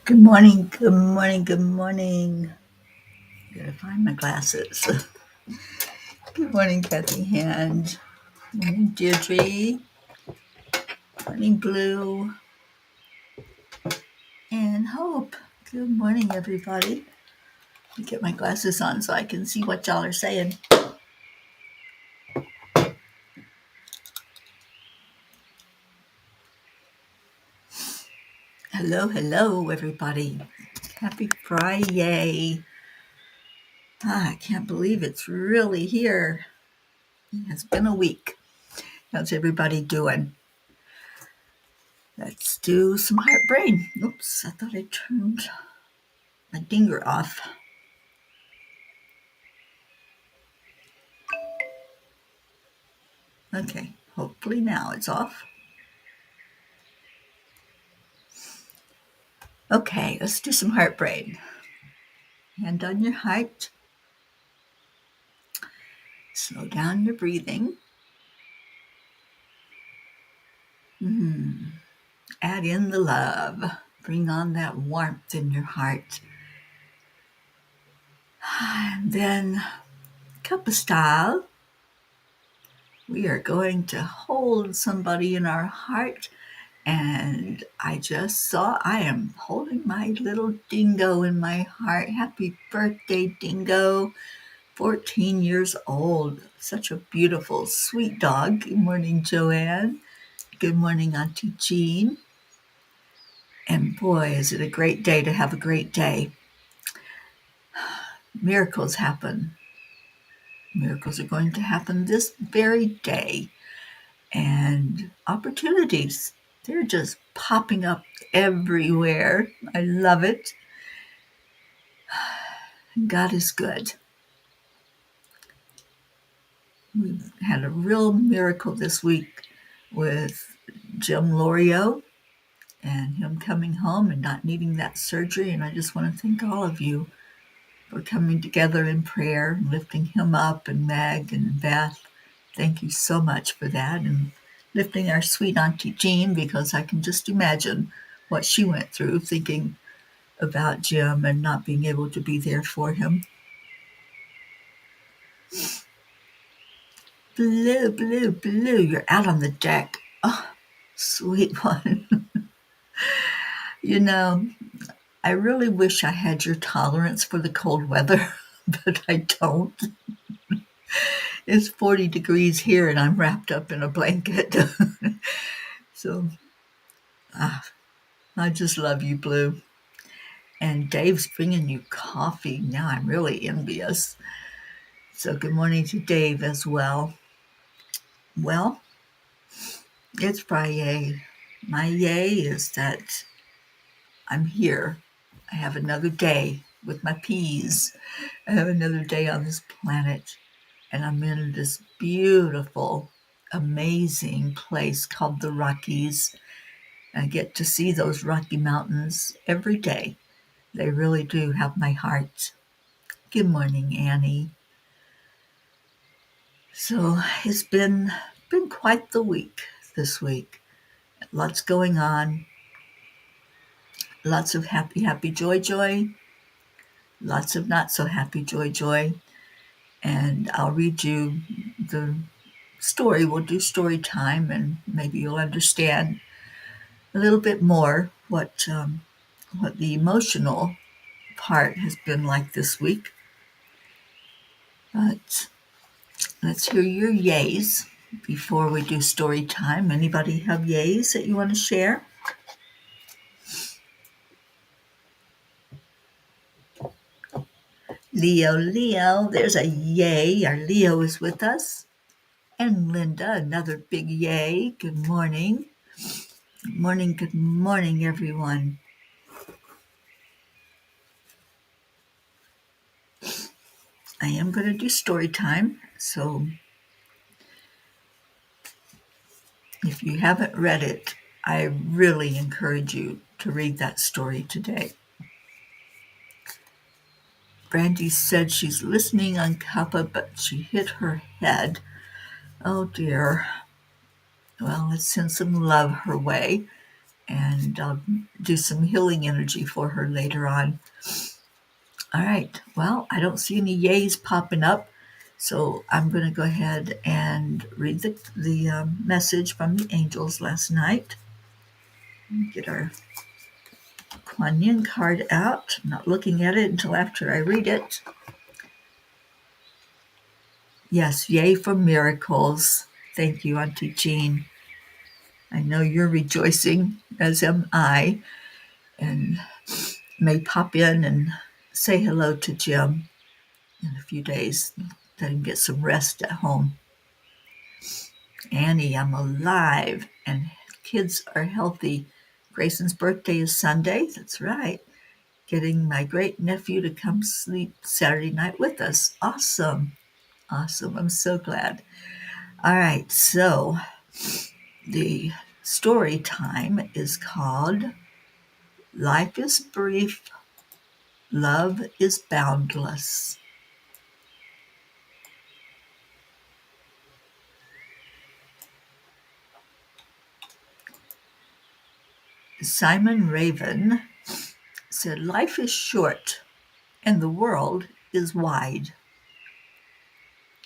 Good morning, good morning, good morning. Gotta find my glasses. Good morning, Kathy Hand. Morning, Deirdre. Morning, Blue. And Hope. Good morning, everybody. Let me get my glasses on so I can see what y'all are saying. Hello, hello, everybody. Happy Friday. I can't believe it's really here. It has been a week. How's everybody doing? Let's do some heart brain. Oops, I thought I turned my dinger off. Okay, hopefully now it's off. Okay, let's do some heart brain. Hand on your heart. Slow down your breathing. Add in the love. Bring on that warmth in your heart. And then, Cuppa style, we are going to hold somebody in our heart. And I just saw I am holding my little dingo in my heart. Happy birthday, dingo. 14 years old. Such a beautiful, sweet dog. Good morning, Joanne. Good morning, Auntie Jean. And boy, is it a great day to have a great day. Miracles happen. Miracles are going to happen this very day. And opportunities, they're just popping up everywhere. I love it. God is good. We've had a real miracle this week with Jim Lorio and him coming home and not needing that surgery. And I just want to thank all of you for coming together in prayer and lifting him up, and Meg and Beth. Thank you so much for that. And lifting our sweet Auntie Jean, because I can just imagine what she went through thinking about Jim and not being able to be there for him. Blue, blue, blue, you're out on the deck. Oh, sweet one. You know, I really wish I had your tolerance for the cold weather, but I don't. It's 40 degrees here and I'm wrapped up in a blanket. So I just love you, Blue. And Dave's bringing you coffee. Now I'm really envious. So good morning to Dave as well. Well, it's Friday. My yay is that I'm here. I have another day with my peas. I have another day on this planet. And I'm in this beautiful, amazing place called the Rockies. I get to see those Rocky Mountains every day. They really do have my heart. Good morning, Annie. So it's been quite the week this week. Lots going on. Lots of happy, happy, joy, joy. Lots of not so happy, joy, joy. And I'll read you the story. We'll do story time, and maybe you'll understand a little bit more what the emotional part has been like this week. But let's hear your yays before we do story time. Anybody have yays that you want to share? Leo, there's a yay. Our Leo is with us. And Linda, another big yay. Good morning. Good morning, everyone. I am going to do story time. So if you haven't read it, I really encourage you to read that story today. Brandy said she's listening on Cuppa, but she hit her head. Oh dear. Well, let's send some love her way, and I'll do some healing energy for her later on. All right. Well, I don't see any yays popping up, so I'm going to go ahead and read the message from the angels last night. Get our Kuan Yin card out. I'm not looking at it until after I read it. Yes, yay for miracles. Thank you, Auntie Jean. I know you're rejoicing, as am I, and may pop in and say hello to Jim in a few days. Let him get some rest at home. Annie, I'm alive, and kids are healthy. Grayson's birthday is Sunday. That's right. Getting my great nephew to come sleep Saturday night with us. Awesome. I'm so glad. All right, so the story time is called Life is Brief, Love is Boundless. Simon Raven said, Life is short and the world is wide.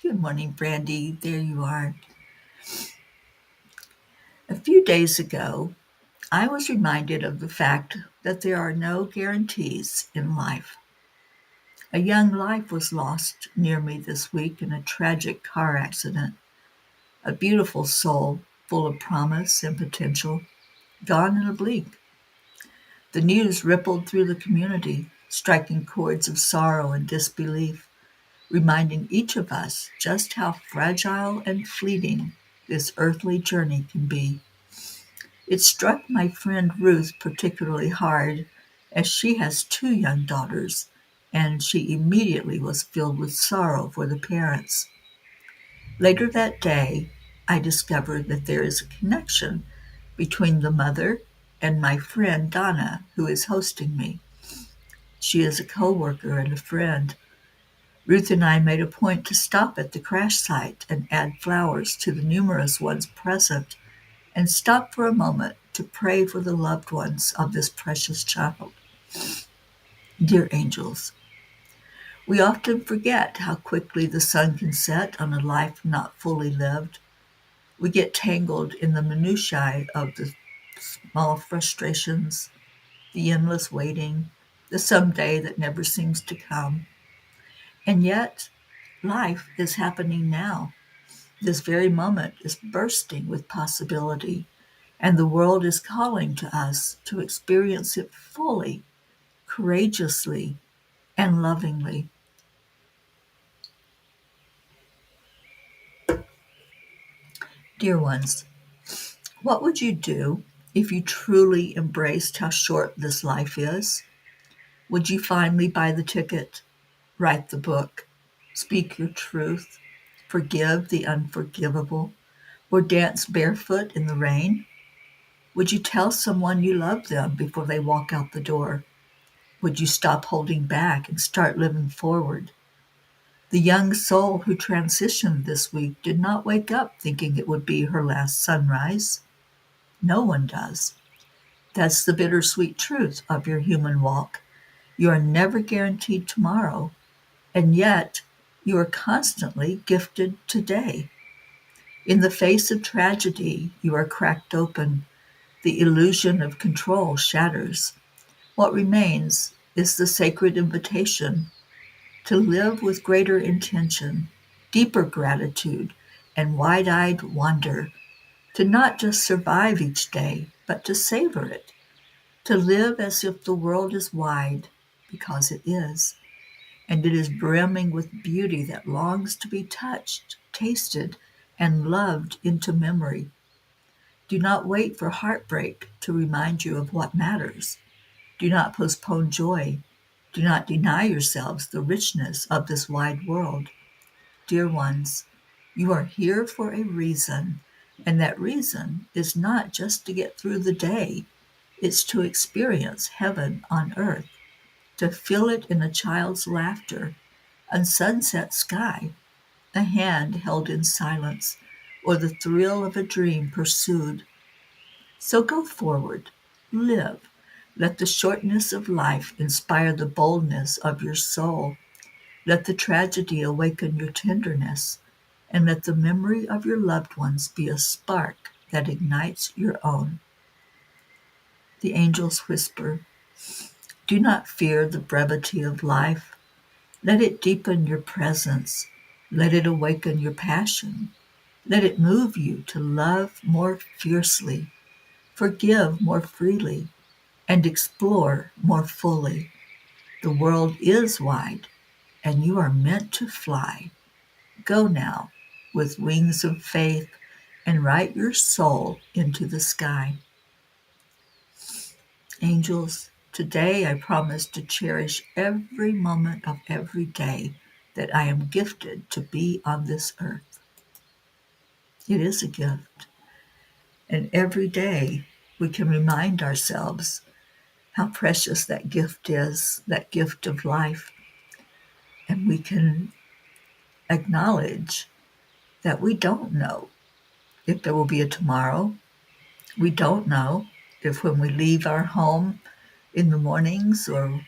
Good morning, Brandy. There you are. A few days ago, I was reminded of the fact that there are no guarantees in life. A young life was lost near me this week in a tragic car accident. A beautiful soul, full of promise and potential, gone in a blink. The news rippled through the community, striking chords of sorrow and disbelief, reminding each of us just how fragile and fleeting this earthly journey can be. It struck my friend Ruth particularly hard, as she has two young daughters, and she immediately was filled with sorrow for the parents. Later that day, I discovered that there is a connection between the mother and my friend Donna, who is hosting me. She is a coworker and a friend. Ruth and I made a point to stop at the crash site and add flowers to the numerous ones present, and stop for a moment to pray for the loved ones of this precious child. Dear angels, we often forget how quickly the sun can set on a life not fully lived. We get tangled in the minutiae of the small frustrations, the endless waiting, the someday that never seems to come. And yet, life is happening now. This very moment is bursting with possibility, and the world is calling to us to experience it fully, courageously, and lovingly. Dear ones, what would you do if you truly embraced how short this life is? Would you finally buy the ticket, write the book, speak your truth, forgive the unforgivable, or dance barefoot in the rain? Would you tell someone you love them before they walk out the door? Would you stop holding back and start living forward? The young soul who transitioned this week did not wake up thinking it would be her last sunrise. No one does. That's the bittersweet truth of your human walk. You are never guaranteed tomorrow, and yet you are constantly gifted today. In the face of tragedy, you are cracked open. The illusion of control shatters. What remains is the sacred invitation to live with greater intention, deeper gratitude, and wide eyed wonder, to not just survive each day, but to savor it, to live as if the world is wide, because it is, and it is brimming with beauty that longs to be touched, tasted, and loved into memory. Do not wait for heartbreak to remind you of what matters. Do not postpone joy. Do not deny yourselves the richness of this wide world. Dear ones, you are here for a reason, and that reason is not just to get through the day, it's to experience heaven on earth, to feel it in a child's laughter, a sunset sky, a hand held in silence, or the thrill of a dream pursued. So go forward, live. Let the shortness of life inspire the boldness of your soul. Let the tragedy awaken your tenderness, and let the memory of your loved ones be a spark that ignites your own. The angels whisper, do not fear the brevity of life. Let it deepen your presence. Let it awaken your passion. Let it move you to love more fiercely, forgive more freely, and explore more fully. The world is wide, and you are meant to fly. Go now with wings of faith and write your soul into the sky. Angels, today I promise to cherish every moment of every day that I am gifted to be on this earth. It is a gift. And every day we can remind ourselves how precious that gift is, that gift of life. And we can acknowledge that we don't know if there will be a tomorrow. We don't know if when we leave our home in the mornings or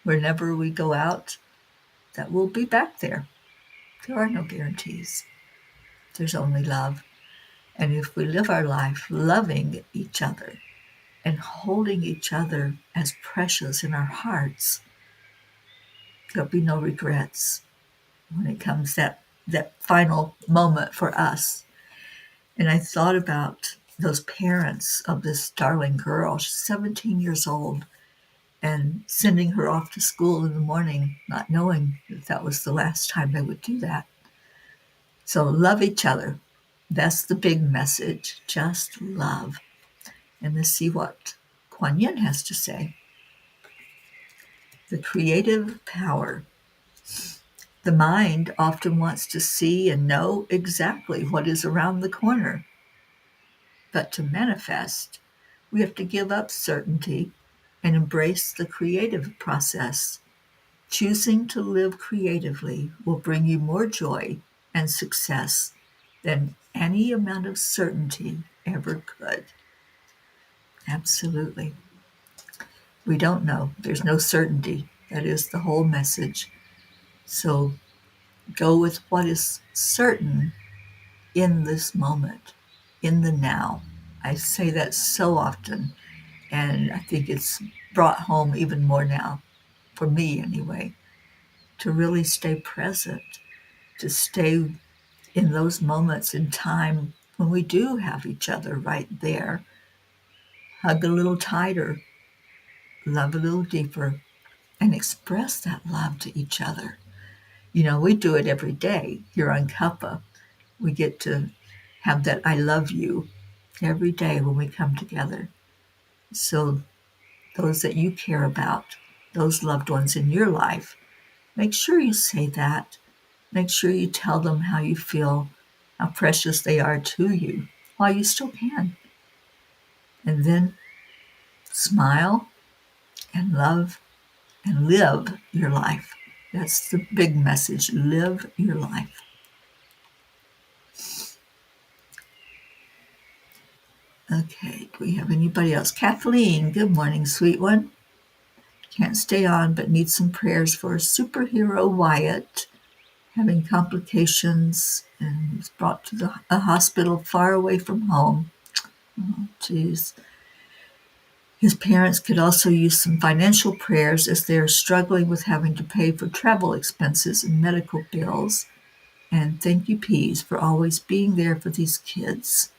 whenever we go out, that we'll be back there. There are no guarantees. There's only love. And if we live our life loving each other and holding each other as precious in our hearts, there'll be no regrets when it comes that final moment for us. And I thought about those parents of this darling girl. She's 17 years old, and sending her off to school in the morning, not knowing that that was the last time they would do that. So love each other. That's the big message. Just love. And let's see what Kuan Yin has to say. The creative power. The mind often wants to see and know exactly what is around the corner. But to manifest, we have to give up certainty and embrace the creative process. Choosing to live creatively will bring you more joy and success than any amount of certainty ever could. Absolutely. We don't know. There's no certainty. That is the whole message. So go with what is certain in this moment, in the now. I say that so often, and I think it's brought home even more now, for me anyway, to really stay present, to stay in those moments in time when we do have each other right there. Hug a little tighter, love a little deeper, and express that love to each other. You know, we do it every day here on Cuppa. We get to have that I love you every day when we come together. So those that you care about, those loved ones in your life, make sure you say that. Make sure you tell them how you feel, how precious they are to you while you still can. And then smile and love and live your life. That's the big message. Live your life. Okay, do we have anybody else? Kathleen, good morning, sweet one. Can't stay on, but need some prayers for superhero Wyatt having complications and was brought to a hospital far away from home. Oh, geez. His parents could also use some financial prayers as they are struggling with having to pay for travel expenses and medical bills. And thank you, Peas, for always being there for these kids.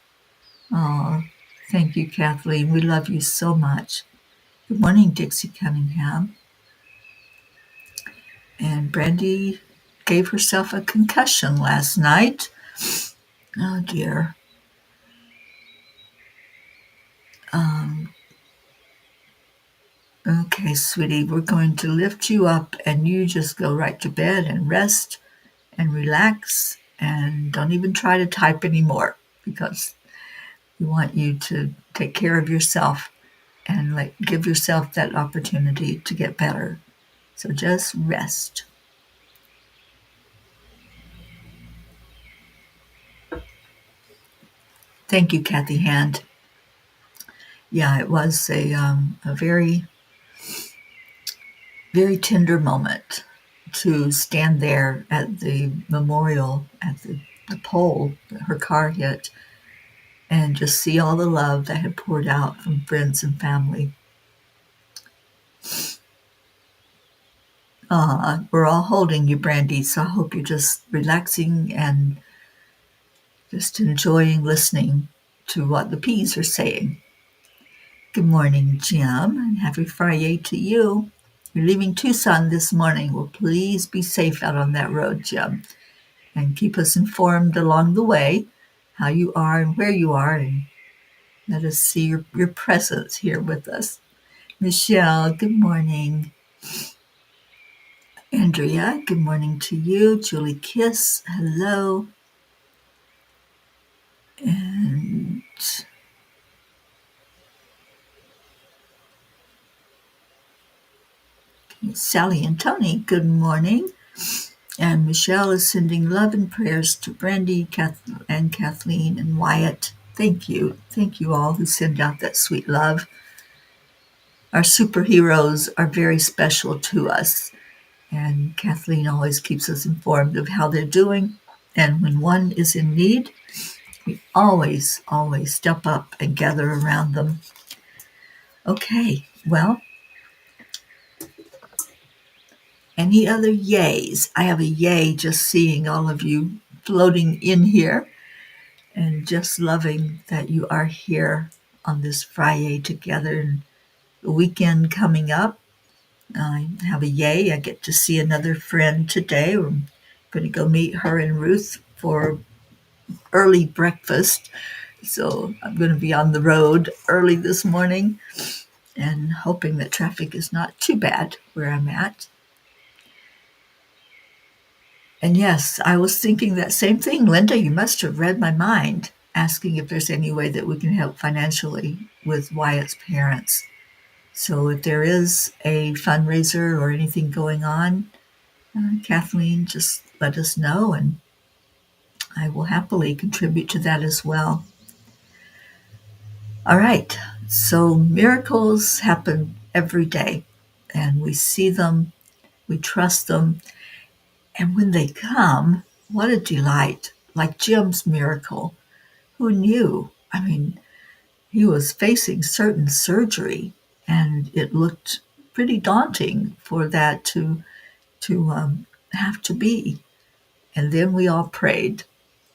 Oh, thank you, Kathleen. We love you so much. Good morning, Dixie Cunningham. And Brandy gave herself a concussion last night. Oh, dear. Um, okay, sweetie, we're going to lift you up and you just go right to bed and rest and relax and don't even try to type anymore because we want you to take care of yourself and give yourself that opportunity to get better. So just rest. Thank you, Kathy Hand. Yeah, it was a very, very tender moment to stand there at the memorial, at the pole that her car hit, and just see all the love that had poured out from friends and family. We're all holding you, Brandy, so I hope you're just relaxing and just enjoying listening to what the peas are saying. Good morning, Jim, and happy Friday to you. You're leaving Tucson this morning. Well, please be safe out on that road, Jim, and keep us informed along the way how you are and where you are, and let us see your presence here with us. Michelle, good morning. Andrea, good morning to you. Julie Kiss, hello. And Sally and Tony, good morning. And Michelle is sending love and prayers to Brandy, and Kathleen, and Wyatt. Thank you. Thank you all who send out that sweet love. Our superheroes are very special to us. And Kathleen always keeps us informed of how they're doing. And when one is in need, we always, always step up and gather around them. Okay, well, any other yays? I have a yay just seeing all of you floating in here and just loving that you are here on this Friday together and the weekend coming up. I have a yay. I get to see another friend today. We're going to go meet her and Ruth for early breakfast. So I'm going to be on the road early this morning and hoping that traffic is not too bad where I'm at. And yes, I was thinking that same thing. Linda, you must have read my mind, asking if there's any way that we can help financially with Wyatt's parents. So if there is a fundraiser or anything going on, Kathleen, just let us know and I will happily contribute to that as well. All right, so miracles happen every day and we see them, we trust them, and when they come, what a delight, like Jim's miracle. Who knew? I mean, he was facing certain surgery and it looked pretty daunting for that to have to be. And then we all prayed.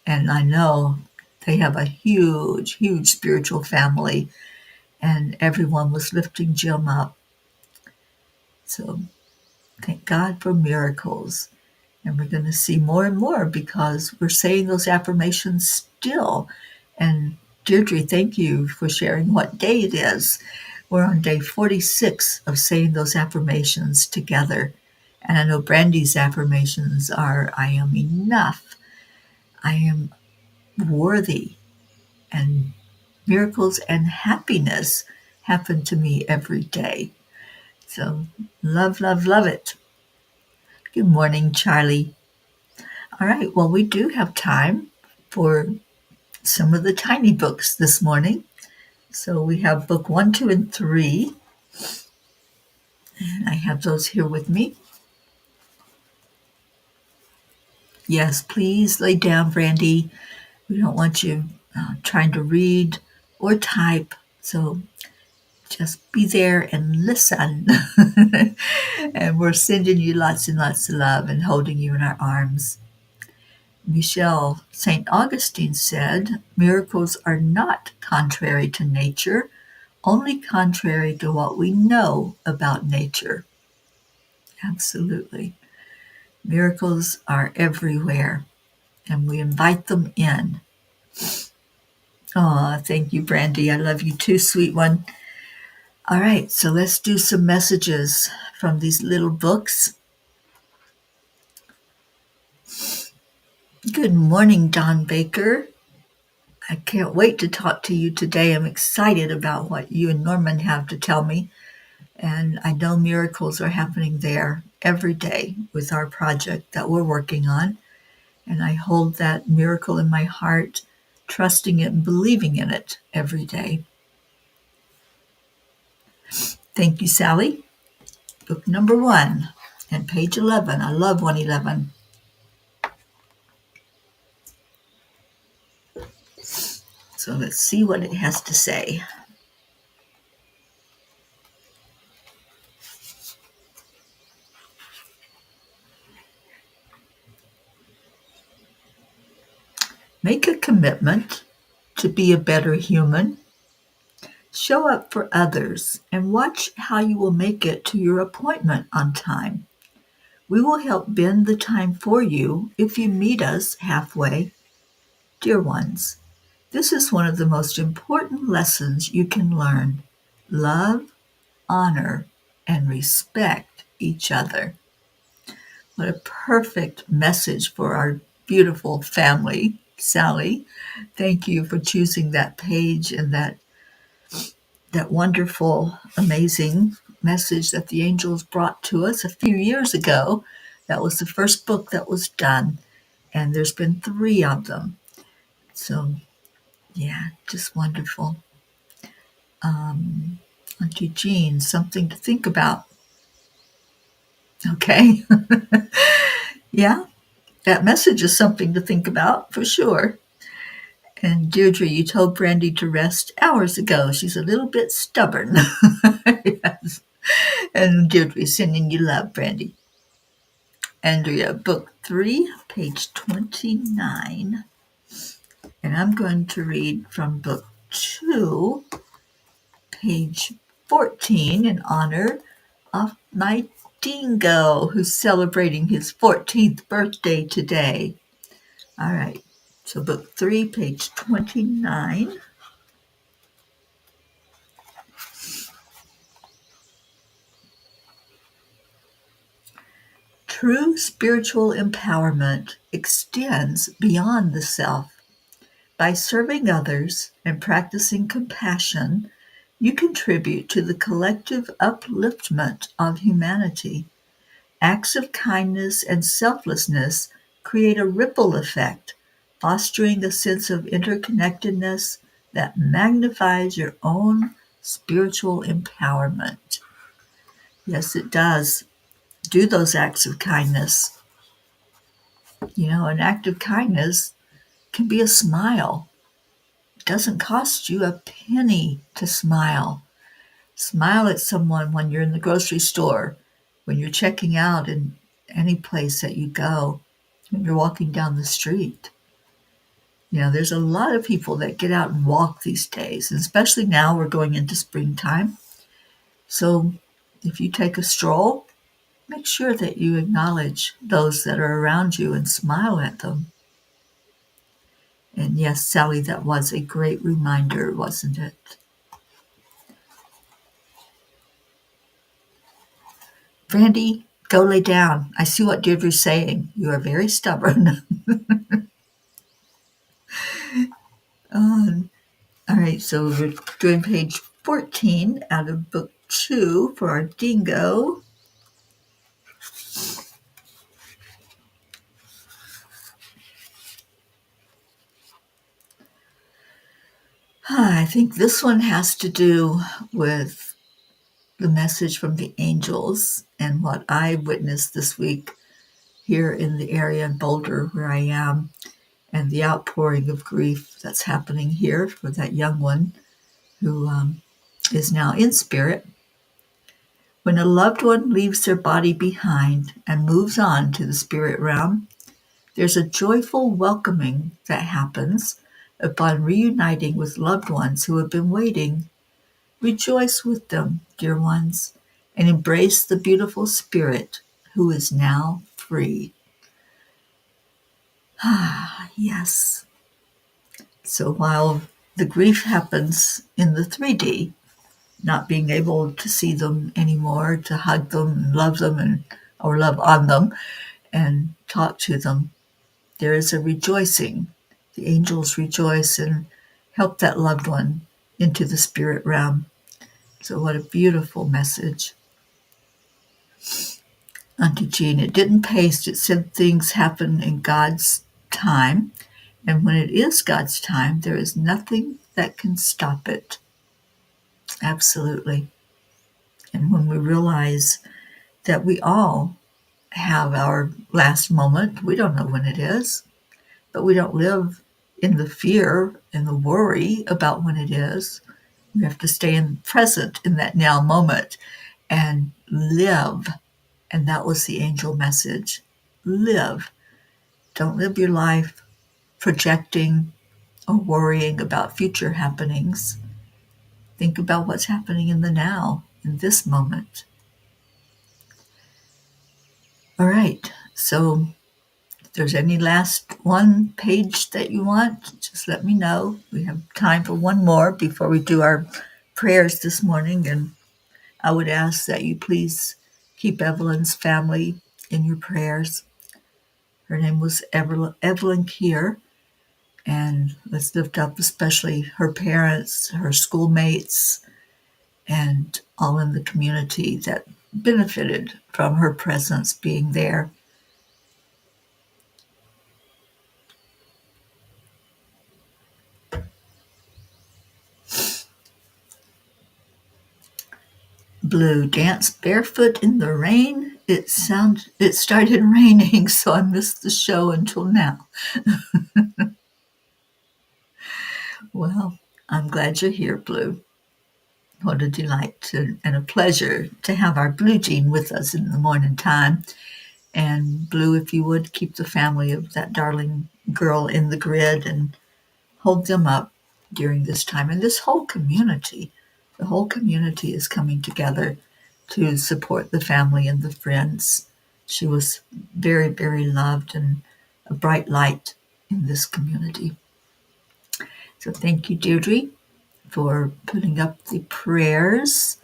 And I know they have a huge, huge spiritual family, and everyone was lifting Jim up. So thank God for miracles. And we're going to see more and more because we're saying those affirmations still. And Deirdre, thank you for sharing what day it is. We're on day 46 of saying those affirmations together. And I know Brandy's affirmations are I am enough, I am worthy, and miracles and happiness happen to me every day. So love, love, love it. Good morning, Charlie. All right, well, we do have time for some of the tiny books this morning. So we have book 1, 2, and 3. And I have those here with me. Yes, please lay down, Brandy. We don't want you trying to read or type. So just be there and listen. And we're sending you lots and lots of love and holding you in our arms. Michelle St. Augustine said, miracles are not contrary to nature, only contrary to what we know about nature. Absolutely. Miracles are everywhere, and we invite them in. Oh, thank you, Brandy. I love you too, sweet one. All right, so let's do some messages from these little books. Good morning, Don Baker. I can't wait to talk to you today. I'm excited about what you and Norman have to tell me. And I know miracles are happening there every day with our project that we're working on. And I hold that miracle in my heart, trusting it and believing in it every day. Thank you, Sally. Book number 1 and page 11. I love 111. So let's see what it has to say. Make a commitment to be a better human. Show up for others and watch how you will make it to your appointment on time. We will help bend the time for you if you meet us halfway. Dear ones, this is one of the most important lessons you can learn. Love, honor, and respect each other. What a perfect message for our beautiful family, Sally. Thank you for choosing that page and that wonderful, amazing message that the angels brought to us a few years ago. That was the first book that was done, and there's been 3 of them. So, yeah, just wonderful. Auntie Jean, something to think about. Okay. Yeah, that message is something to think about for sure. And Deirdre, you told Brandy to rest hours ago. She's a little bit stubborn. Yes. And Deirdre, sending you love, Brandy. Andrea, book 3, page 29. And I'm going to read from book 2, page 14, in honor of my dingo, who's celebrating his 14th birthday today. All right, so book 3, page 29. True spiritual empowerment extends beyond the self. By serving others and practicing compassion, you contribute to the collective upliftment of humanity. Acts of kindness and selflessness create a ripple effect, fostering a sense of interconnectedness that magnifies your own spiritual empowerment. Yes, it does. Do those acts of kindness. You know, an act of kindness can be a smile. It doesn't cost you a penny to smile. Smile at someone when you're in the grocery store, when you're checking out in any place that you go, when you're walking down the street. You know, there's a lot of people that get out and walk these days, and especially now we're going into springtime. So if you take a stroll, make sure that you acknowledge those that are around you and smile at them. And yes, Sally, that was a great reminder, wasn't it? Brandy, go lay down. I see what Deirdre's saying. You are very stubborn. um, all right, so we're doing page 14 out of book 2 for our dingo. I think this one has to do with the message from the angels and what I witnessed this week here in the area in Boulder where I am, and the outpouring of grief that's happening here for that young one who is now in spirit. When a loved one leaves their body behind and moves on to the spirit realm, there's a joyful welcoming that happens upon reuniting with loved ones who have been waiting. Rejoice with them, dear ones, and embrace the beautiful spirit who is now free. Ah, yes. So while the grief happens in the 3D, not being able to see them anymore, to hug them and love them or love on them and talk to them, there is a rejoicing. The angels rejoice and help that loved one into the spirit realm. So what a beautiful message. Auntie Jean, it didn't paste. It said things happen in God's time. And when it is God's time, there is nothing that can stop it. Absolutely. And when we realize that we all have our last moment, we don't know when it is, but we don't live in the fear and the worry about when it is. We have to stay in present in that now moment and live. And that was the angel message. Live. Don't live your life projecting or worrying about future happenings. Think about what's happening in the now, in this moment. All right, so if there's any last one page that you want, just let me know. We have time for one more before we do our prayers this morning, and I would ask that you please keep Evelyn's family in your prayers. Her name was Evelyn Keir, and let's lift up especially her parents, her schoolmates, and all in the community that benefited from her presence being there. Blue, dance barefoot in the rain. It started raining, so I missed the show until now. Well, I'm glad you're here, Blue. What a delight and a pleasure to have our Blue Jean with us in the morning time. And Blue, if you would, keep the family of that darling girl in the grid and hold them up during this time. And this whole community, the whole community is coming together to support the family and the friends. She was very, very loved and a bright light in this community. So thank you, Deirdre, for putting up the prayers.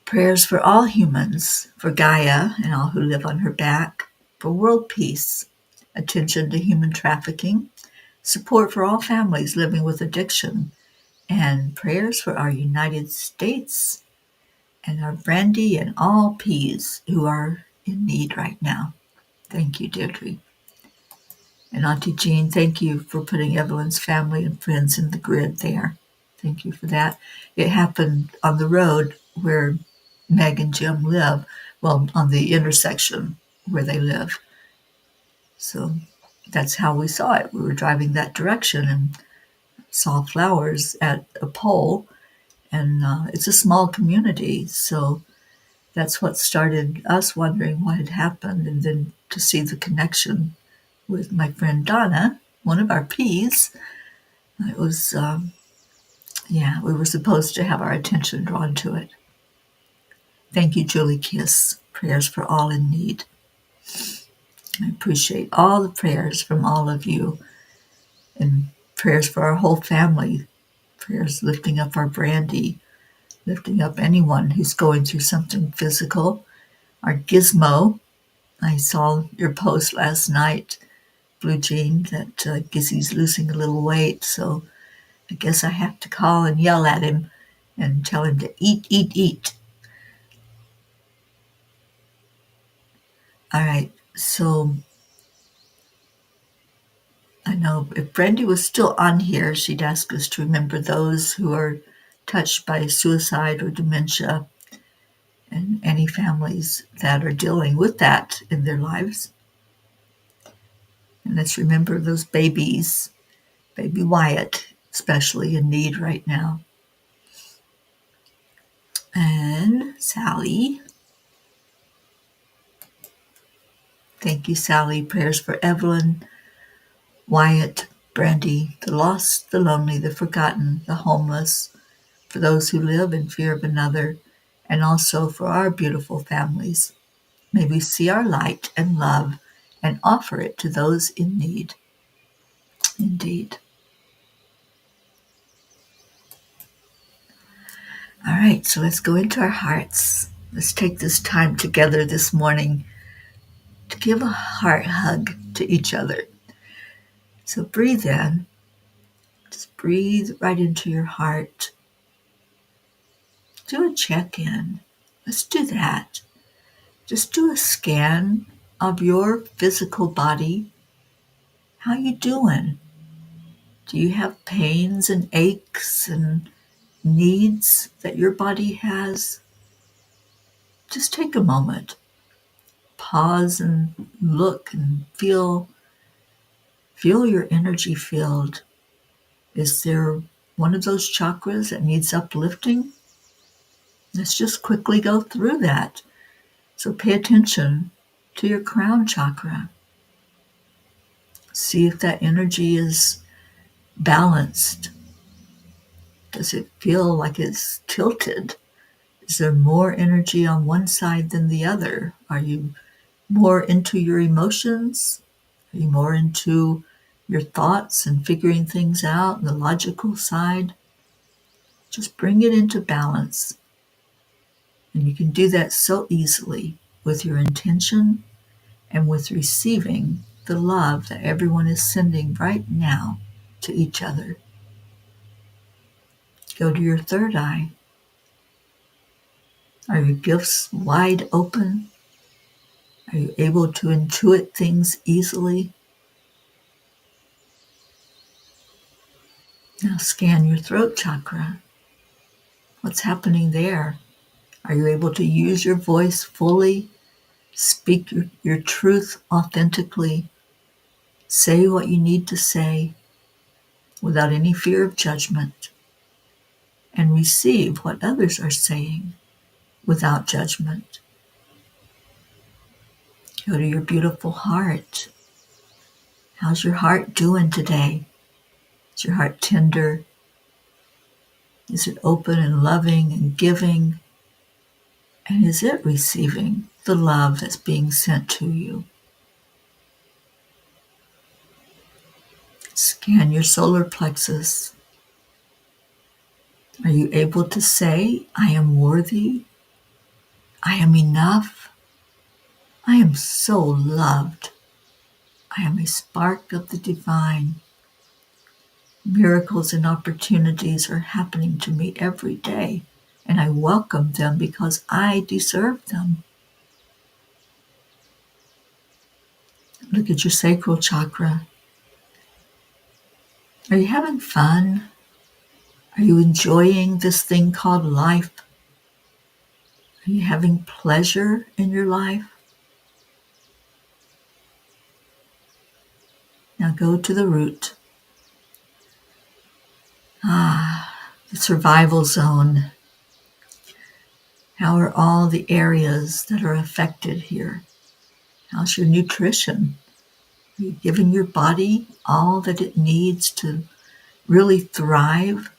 Prayers for all humans, for Gaia and all who live on her back, for world peace, attention to human trafficking, support for all families living with addiction, and prayers for our United States and our Brandy and all P's who are in need right now. Thank you, Deirdre. And Auntie Jean, thank you for putting Evelyn's family and friends in the grid there. Thank you for that. It happened on the road where Meg and Jim live, well, on the intersection where they live. So that's how we saw it. We were driving that direction and saw flowers at a pole, and it's a small community, so that's what started us wondering what had happened, and then to see the connection with my friend Donna, one of our P's. It was, we were supposed to have our attention drawn to it. Thank you, Julie Kiss. Prayers for all in need. I appreciate all the prayers from all of you. And prayers for our whole family. Prayers lifting up our Brandy, lifting up anyone who's going through something physical. Our Gizmo, I saw your post last night, Blue Jean, that Gizzy's losing a little weight, so I guess I have to call and yell at him and tell him to eat, eat, eat. All right, so I know if Brandy was still on here, she'd ask us to remember those who are touched by suicide or dementia and any families that are dealing with that in their lives. And let's remember those babies, baby Wyatt, especially in need right now. And Sally. Thank you, Sally. Prayers for Evelyn, Wyatt, Brandy, the lost, the lonely, the forgotten, the homeless, for those who live in fear of another, and also for our beautiful families. May we see our light and love and offer it to those in need. Indeed. All right, so let's go into our hearts. Let's take this time together this morning to give a heart hug to each other. So breathe in. Just breathe right into your heart. Do a check-in. Let's do that. Just do a scan of your physical body. How you doing? Do you have pains and aches and needs that your body has? Just take a moment. Pause and look and feel your energy field. Is there one of those chakras that needs uplifting? Let's just quickly go through that. So pay attention to your crown chakra. See if that energy is balanced. Does it feel like it's tilted? Is there more energy on one side than the other? Are you more into your emotions? Are you more into your thoughts and figuring things out and the logical side? Just bring it into balance. And you can do that so easily with your intention and with receiving the love that everyone is sending right now to each other. Go to your third eye. Are your gifts wide open? Are you able to intuit things easily? Now scan your throat chakra. What's happening there? Are you able to use your voice fully? Speak your truth authentically? Say what you need to say without any fear of judgment? And receive what others are saying without judgment. Go to your beautiful heart. How's your heart doing today? Is your heart tender? Is it open and loving and giving? And is it receiving the love that's being sent to you? Scan your solar plexus. Are you able to say, I am worthy? I am enough? I am so loved. I am a spark of the divine. Miracles and opportunities are happening to me every day, and I welcome them because I deserve them. Look at your sacral chakra. Are you having fun? Are you enjoying this thing called life? Are you having pleasure in your life? Now go to the root. The survival zone. How are all the areas that are affected here? How's your nutrition? Are you giving your body all that it needs to really thrive?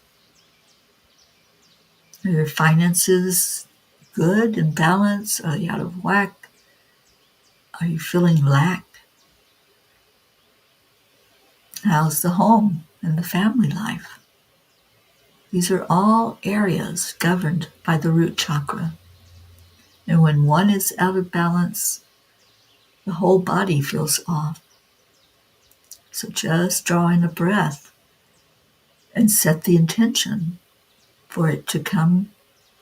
Are your finances good and balanced? Are they out of whack? Are you feeling lack? How's the home and the family life? These are all areas governed by the root chakra. And when one is out of balance, the whole body feels off. So just draw in a breath and set the intention for it to come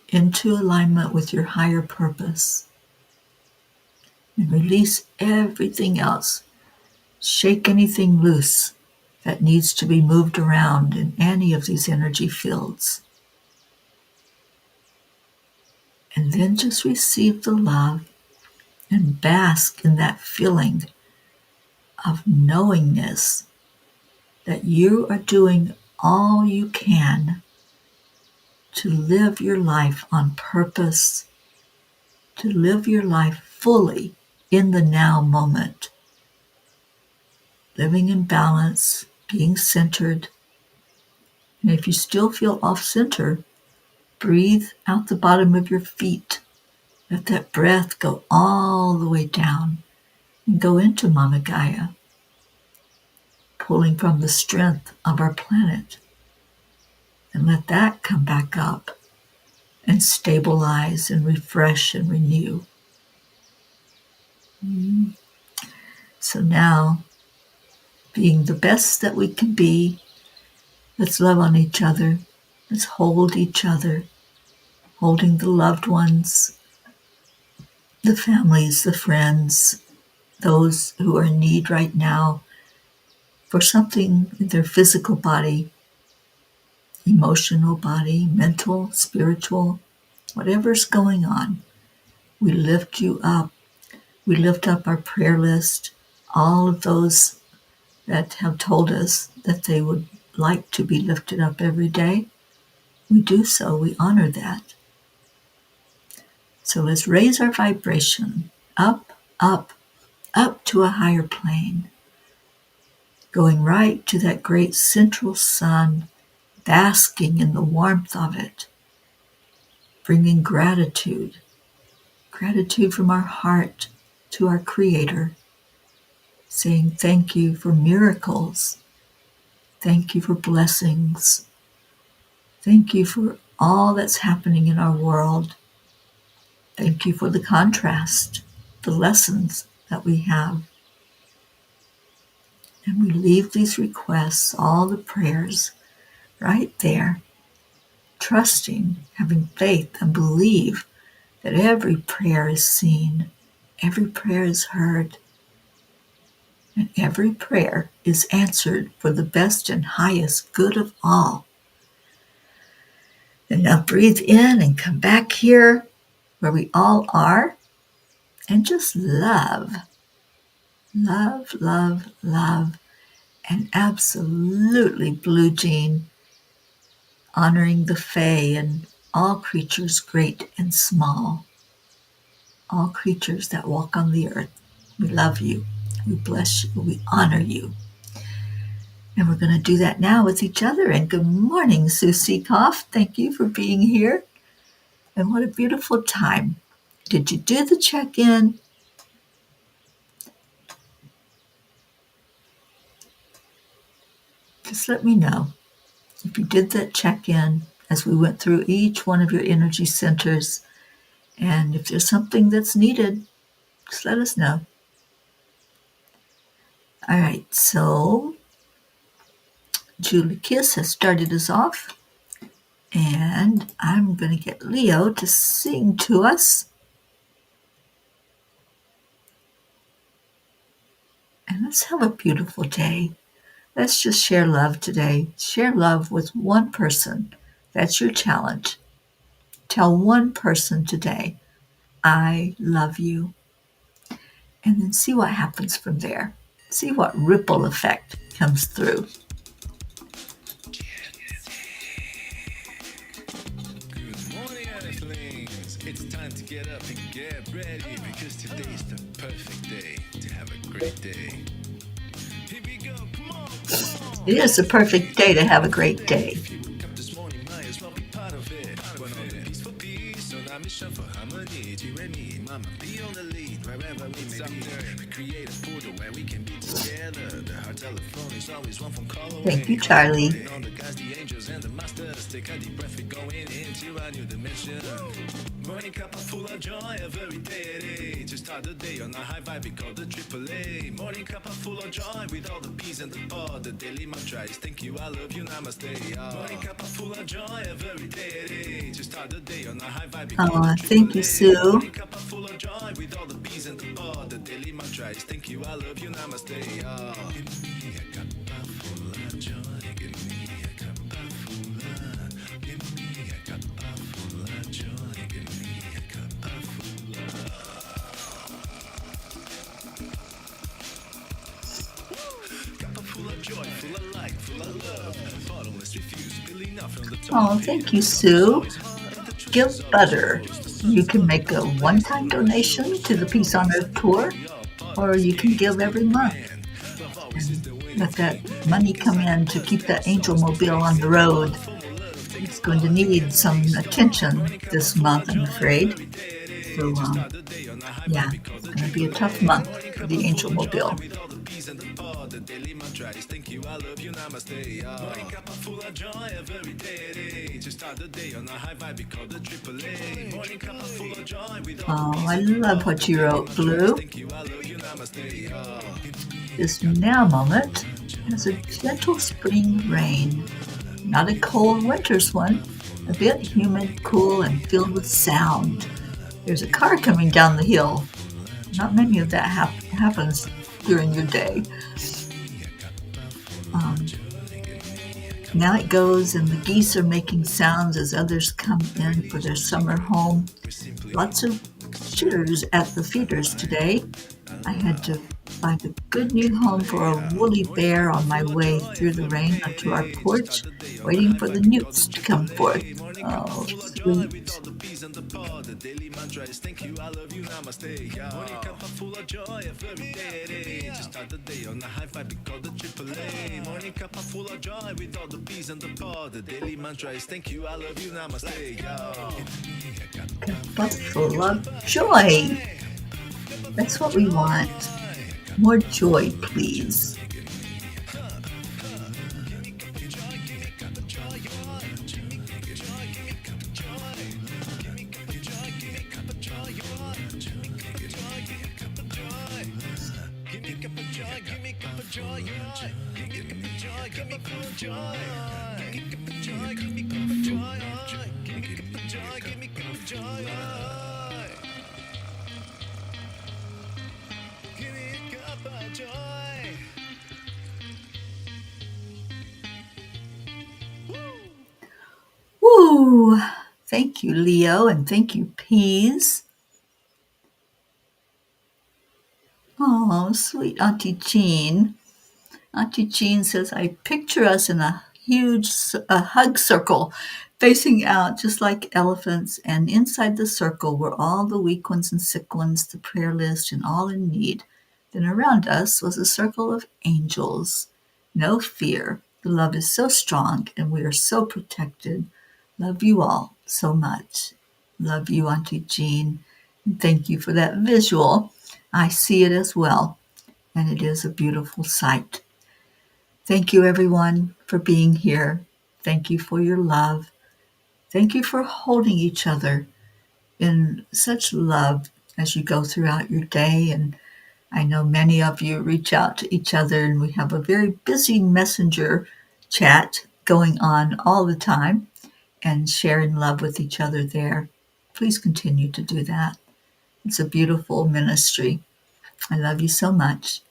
into alignment with your higher purpose. And release everything else. Shake anything loose that needs to be moved around in any of these energy fields. And then just receive the love and bask in that feeling of knowingness that you are doing all you can to live your life on purpose, to live your life fully in the now moment, living in balance, being centered. And if you still feel off center, breathe out the bottom of your feet. Let that breath go all the way down and go into Mama Gaia, pulling from the strength of our planet. And let that come back up and stabilize and refresh and renew. So now, being the best that we can be, let's love on each other. Let's hold each other, holding the loved ones, the families, the friends, those who are in need right now for something in their physical body, emotional body, mental, spiritual, whatever's going on. We lift you up. We lift up our prayer list, all of those that have told us that they would like to be lifted up every day. We do so. We honor that. So let's raise our vibration up, up, up to a higher plane, going right to that great central sun, basking in the warmth of it, bringing gratitude from our heart to our Creator, saying thank you for miracles, thank you for blessings, thank you for all that's happening in our world, thank you for the contrast, the lessons that we have. And we leave these requests, all the prayers, right there, trusting, having faith, and believe that every prayer is seen, every prayer is heard, and every prayer is answered for the best and highest good of all. And now breathe in and come back here where we all are and just love, love, love, love, and absolutely Blue Jean, honoring the Fae and all creatures great and small, all creatures that walk on the earth. We love you. We bless you. We honor you. And we're going to do that now with each other. And good morning, Susie Koff. Thank you for being here. And what a beautiful time. Did you do the check-in? Just let me know if you did that check-in as we went through each one of your energy centers. And if there's something that's needed, just let us know. All right, so Julie Kiss has started us off. And I'm going to get Leo to sing to us. And let's have a beautiful day. Let's just share love today. Share love with one person. That's your challenge. Tell one person today, I love you. And then see what happens from there. See what ripple effect comes through. Good morning, Earthlings. It's time to get up and get ready because today is the perfect day to have a great day. Here we go, come on, come on. It is the perfect day to have a great day. If you woke up this morning, might as well be part of it. One on peace for peace, on our mission for harmony. You and me, mama, be on the lead wherever we Create a portal where we can be together. The heart telephone is always one phone call Thank away. you, Charlie. All the guys, the angels, and the masters. Take a deep breath, we're going into a new dimension. Morning cup full of joy, every day. To start the day on a high vibe, we call the AAA. Morning cup full of joy with all the bees and the pod. The daily mantra is thank you, I love you, namaste. Morning cup full of joy, every day. To start the day on a high vibe, we call the Thank you, AAA. Sue. Morning cup full of joy with all the bees and the pod. The daily mantra is thank you, I love you, namaste. Give me a cup full of joy. Give me a cup full of. Give me a cup full of joy. Give me a cup full of. Cup full of joy, full of light, full of love. Bottomless refuse, spilling out from the top. Oh, thank you, Sue. Give butter. You can make a one-time donation to the Peace on Earth tour, or you can give every month. And let that money come in to keep that angel mobile on the road. It's going to need some attention this month, I'm afraid. So, yeah, it's going to be a tough month for the angel mobile. The daily mantra is thank you, I love you, namaste. Morning cup full of joy every day. To start the day on a high vibe, we call the AAA. Morning cup full of joy with all Oh, I love what you wrote, Blue. thank you, I love you, namaste. This now moment has a gentle spring rain. Not a cold winter's one, a bit humid, cool, and filled with sound. There's a car coming down the hill. Not many of that happens during your day. Now it goes, and the geese are making sounds as others come in for their summer home. Lots of cheers at the feeders today. I had to find a good new home for a woolly bear on my way through the rain onto our porch, waiting for the newts to come forth. Oh, sweet. The daily mantra is thank you, I love you, namaste. Morning cup full of joy every day. To start the day on a high vibe, we call the AAA. Morning cup full of joy with all the bees and the pod. The daily mantra is thank you, I love you, namaste. Cup full of joy. That's what we want. More joy, please. Woo! Thank you, Leo, and thank you, Peas. Oh, sweet Auntie Jean. Auntie Jean says, I picture us in a huge hug circle facing out just like elephants, and inside the circle were all the weak ones and sick ones, the prayer list, and all in need. Then around us was a circle of angels. No fear. The love is so strong, and we are so protected. Love you all so much. Love you, Auntie Jean. And thank you for that visual. I see it as well, and it is a beautiful sight. Thank you, everyone, for being here. Thank you for your love. Thank you for holding each other in such love as you go throughout your day. And I know many of you reach out to each other, and we have a very busy messenger chat going on all the time and sharing love with each other there. Please continue to do that. It's a beautiful ministry. I love you so much.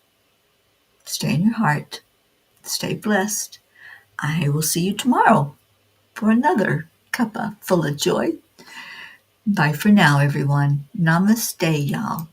Stay in your heart. Stay blessed. I will see you tomorrow for another cuppa full of joy. Bye for now, everyone. Namaste, y'all.